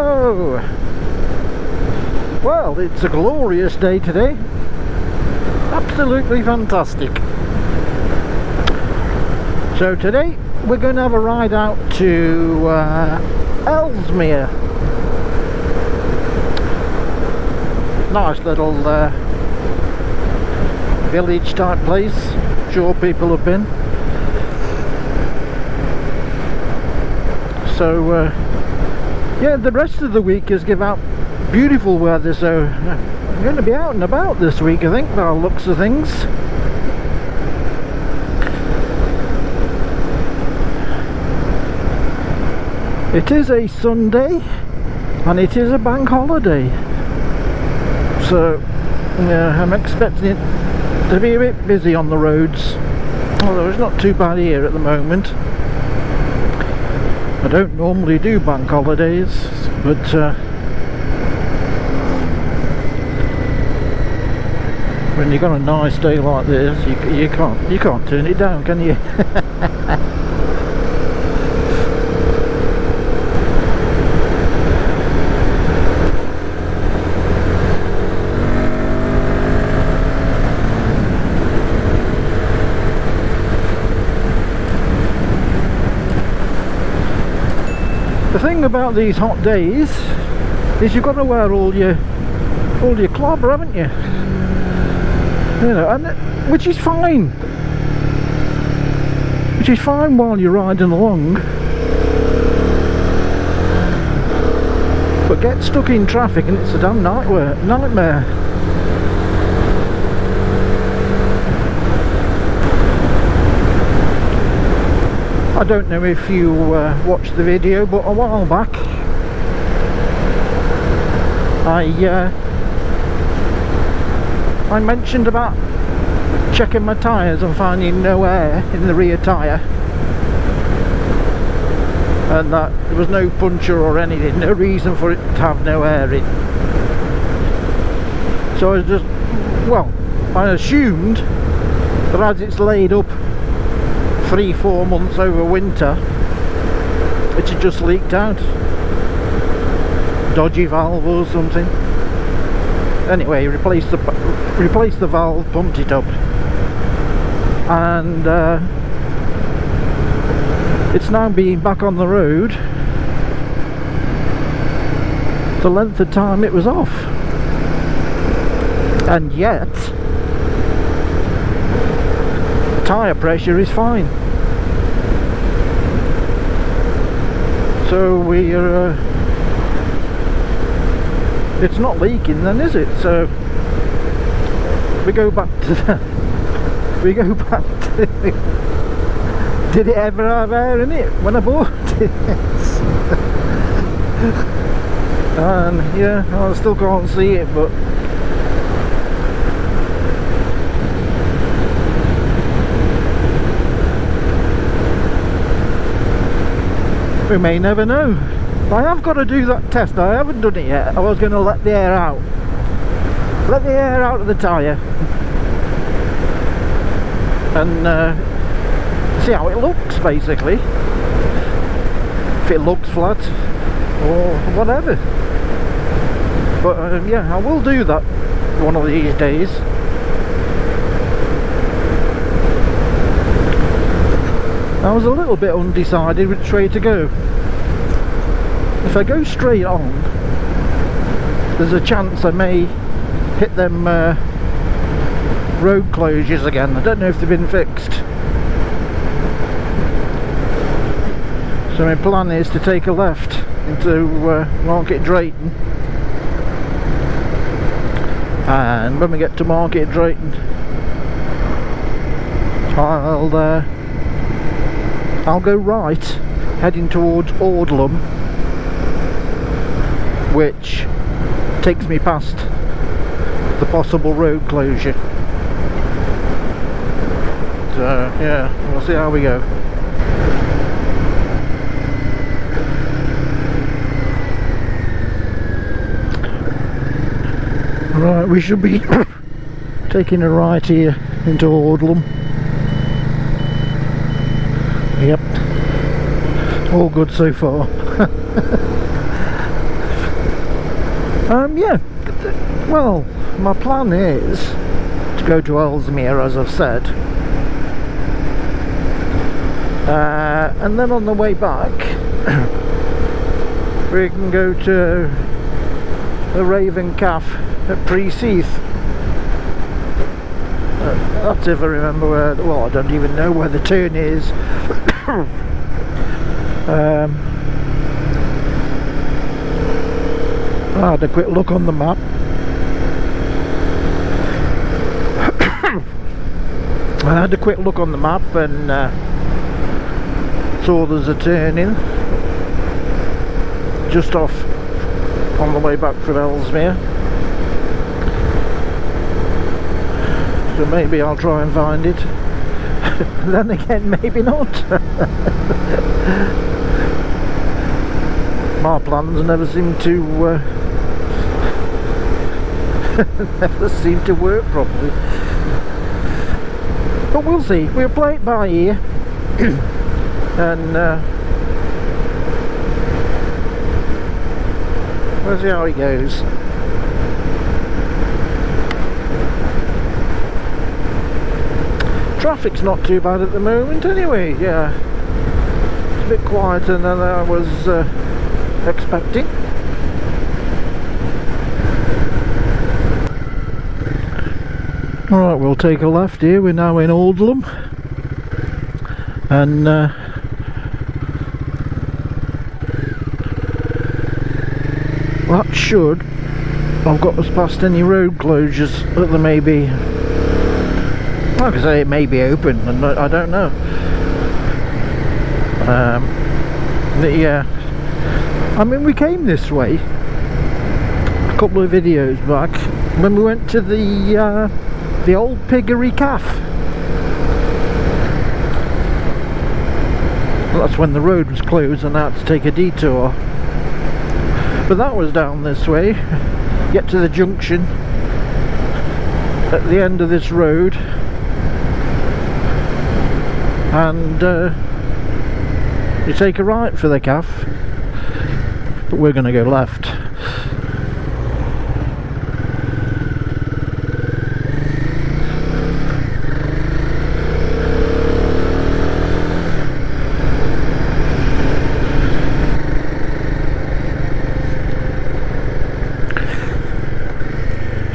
Hello! Well, it's a glorious day today. Absolutely fantastic. So today we're going to have a ride out to Ellesmere. Nice little village type place. Sure people have been. So yeah, the rest of the week is give out beautiful weather, so I'm going to be out and about this week, I think, by the looks of things. It is a Sunday and it is a bank holiday, so yeah, I'm expecting it to be a bit busy on the roads, although it's not too bad here at the moment. I don't normally do bank holidays, but when you've got a nice day like this, you can't turn it down, can you? The thing about these hot days is you've got to wear all your clobber, haven't you? You know, and which is fine. Which is fine while you're riding along. But get stuck in traffic and it's a damn nightmare. I don't know if you watched the video, but a while back I mentioned about checking my tyres and finding no air in the rear tyre, and that there was no puncture or anything, no reason for it to have no air in. So I assumed that as it's laid up 3-4 months over winter, it had just leaked out. Dodgy valve or something. Anyway, replaced the valve, pumped it up, and it's now being back on the road the length of time it was off, and yet the tyre pressure is fine. So it's not leaking then, is it? So we go back to did it ever have air in it when I bought it? And yeah, I still can't see it, but we may never know. I have got to do that test. I haven't done it yet. I was going to let the air out of the tyre and see how it looks, basically, if it looks flat or whatever. But yeah, I will do that one of these days. I was a little bit undecided which way to go. If I go straight on, there's a chance I may hit them road closures again. I don't know if they've been fixed. So my plan is to take a left into Market Drayton, and when we get to Market Drayton, I'll go right, heading towards Aldlam, which takes me past the possible road closure. So yeah, we'll see how we go. Right, we should be taking a right here into Aldlam. Yep, all good so far. Yeah, well, my plan is to go to Ellesmere, as I've said, and then on the way back we can go to the Raven Cafe at Preseath. That's if I remember where, well, I don't even know where the turn is. I had a quick look on the map. I had a quick look on the map and saw there's a turning just off on the way back from Ellesmere. So maybe I'll try and find it. Then again, maybe not. My plans never seem to never seem to work properly. But we'll see. We'll play it by ear. And we'll see how it goes. Traffic's not too bad at the moment anyway, yeah. It's a bit quieter than I was expecting. Alright, we'll take a left here. We're now in Oldham. And that should have got us past any road closures that there may be. Like I say, it may be open, and I don't know. Yeah, I mean, we came this way a couple of videos back when we went to the old piggery cafe. Well, that's when the road was closed and I had to take a detour. But that was down this way. Get to the junction at the end of this road. And you take a right for the cafe, but we're going to go left.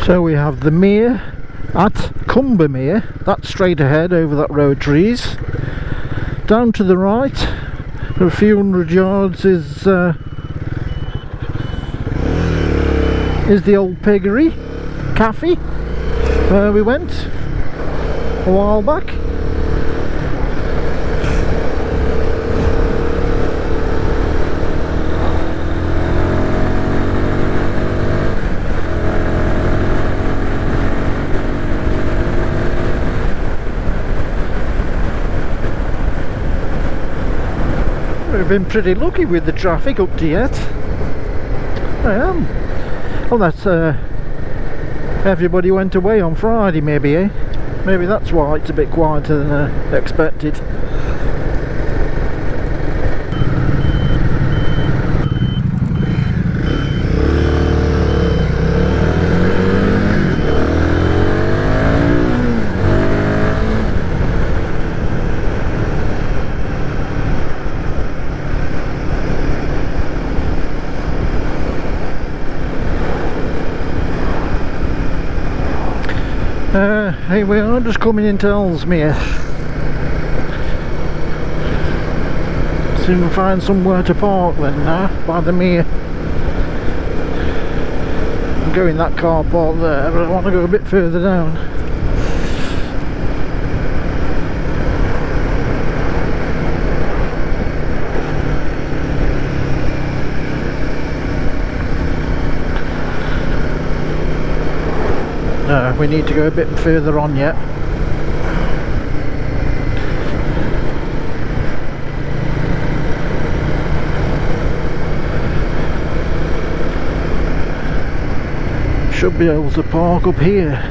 So we have the mere at Cumbermere, that's straight ahead over that row of trees. Down to the right, for a few hundred yards, is the old piggery cafe where we went a while back. We've been pretty lucky with the traffic up to yet. I am. Well, that's everybody went away on Friday, maybe, eh? Maybe that's why it's a bit quieter than expected. Hey, we are just coming into Elsmere. Soon find somewhere to park then now, by the mere. I'm going that car park there, but I want to go a bit further down. No, we need to go a bit further on yet. Should be able to park up here.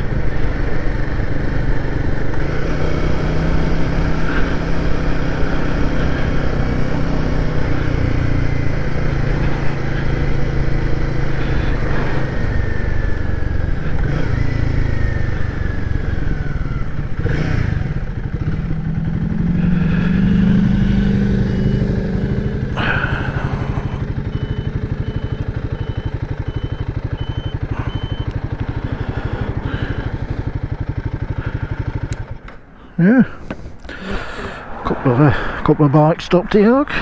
Yeah. Couple of bikes stopped here, look.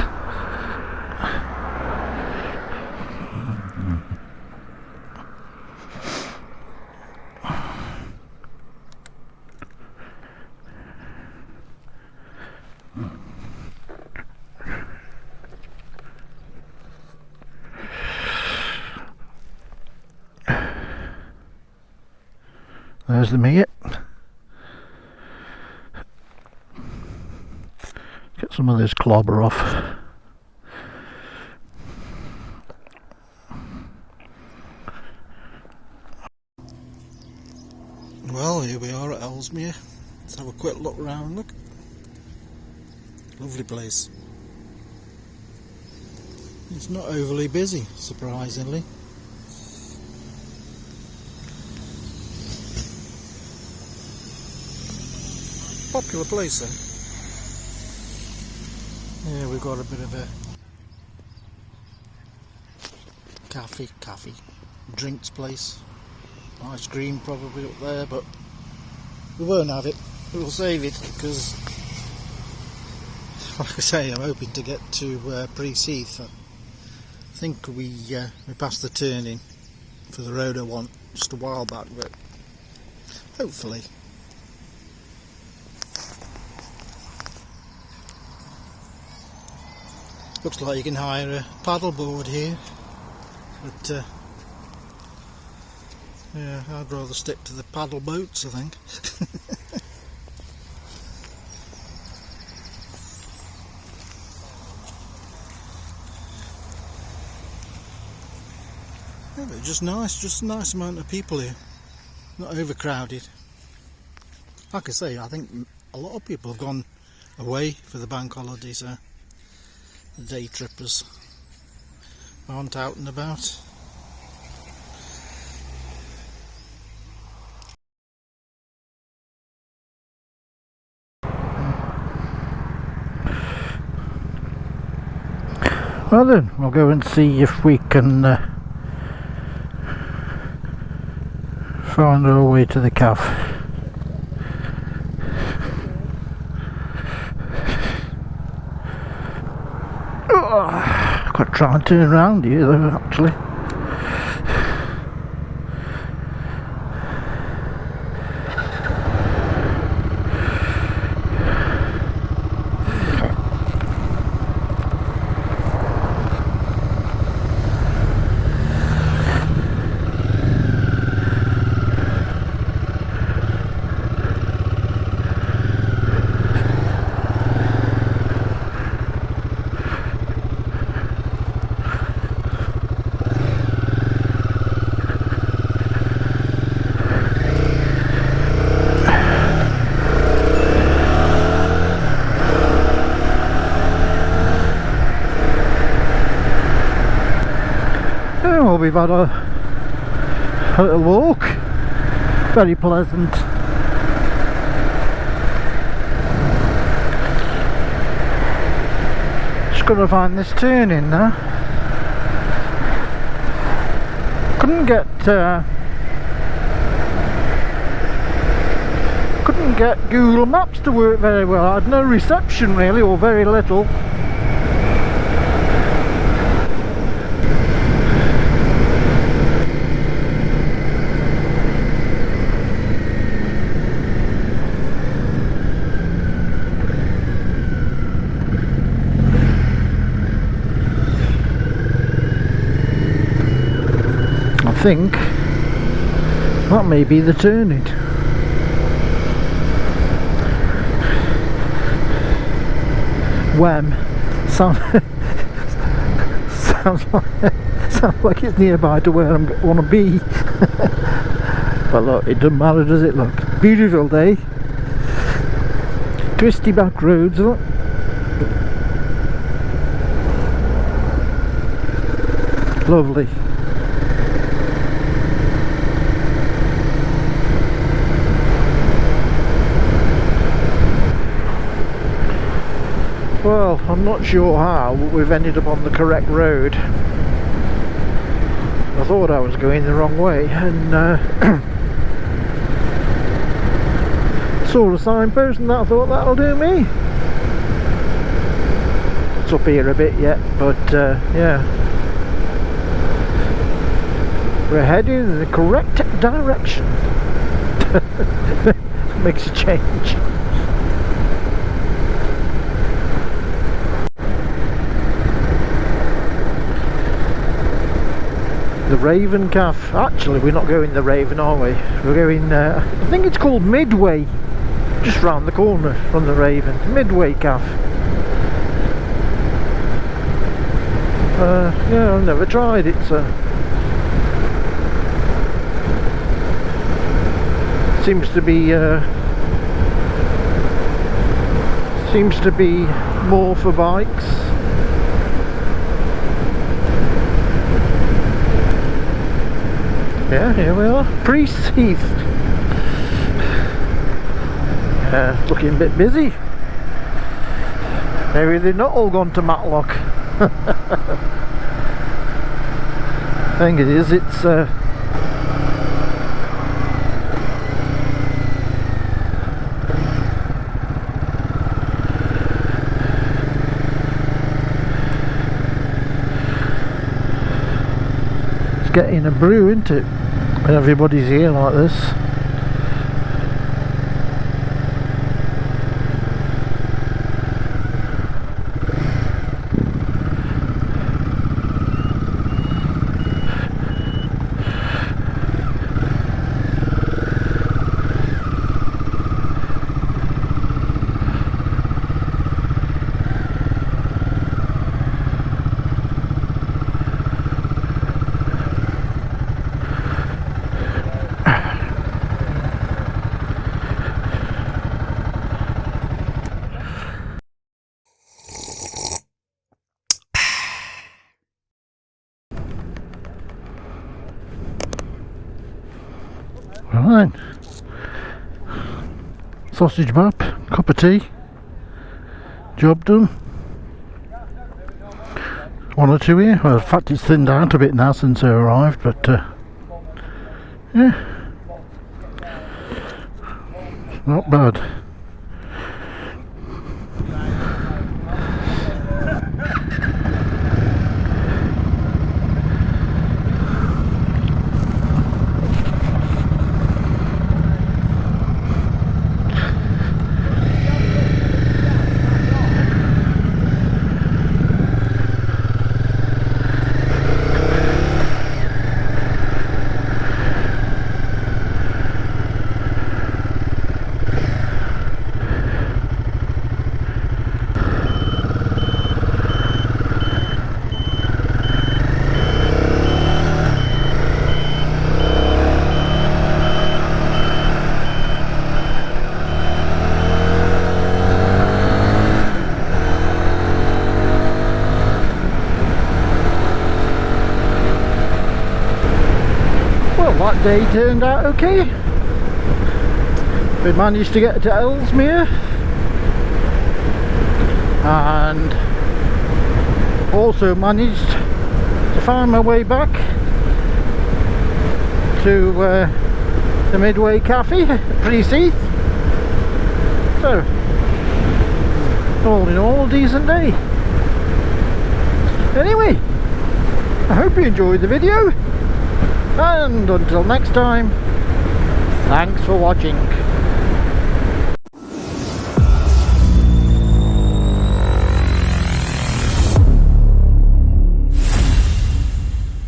There's the meat. Get some of this clobber off. Well, here we are at Ellesmere. Let's have a quick look around. Look, lovely place. It's not overly busy, surprisingly. Popular place then. Yeah, we've got a bit of a cafe, drinks place. Ice cream probably up there, but we won't have it. We'll save it because, like I say, I'm hoping to get to Priest Heath. I think we passed the turning for the road I want just a while back, but hopefully. Looks like you can hire a paddleboard here, but yeah, I'd rather stick to the paddle boats, I think. Yeah, but just a nice amount of people here, not overcrowded. Like I say, I think a lot of people have gone away for the bank holiday, so the day trippers aren't out and about. Well then, we'll go and see if we can find our way to the cafe. Oh, could try and turn around here though, actually. Well, we've had a little walk, very pleasant. Just got to find this turning now. Couldn't get Google Maps to work very well. I had no reception really, or very little. I think that may be the turning. Wham! Sounds like it's nearby to where I want to be. But look, it doesn't matter, does it? Look, beautiful day. Twisty back roads, look. Lovely. Well, I'm not sure how, but we've ended up on the correct road. I thought I was going the wrong way, and Saw a signpost and I thought that'll do me. It's up here a bit yet, but yeah, we're heading in the correct direction. Makes a change. The Raven Cafe. Actually, we're not going the Raven, are we? We're going, I think it's called Midway, just round the corner from the Raven. Midway Cafe. Yeah, I've never tried it, so seems to be more for bikes. Yeah, here we are, Priest's Heath. Looking a bit busy. Maybe they've not all gone to Matlock. I think it is, it's getting a brew, isn't it, when everybody's here like this. Right, sausage map, cup of tea, job done. One or two here. Well, in fact, it's thinned out a bit now since I arrived, but yeah, not bad. That day turned out okay. We managed to get to Ellesmere and also managed to find my way back to the Midway Cafe at Priest's Heath. So, all in all, a decent day. Anyway, I hope you enjoyed the video. And until next time, thanks for watching.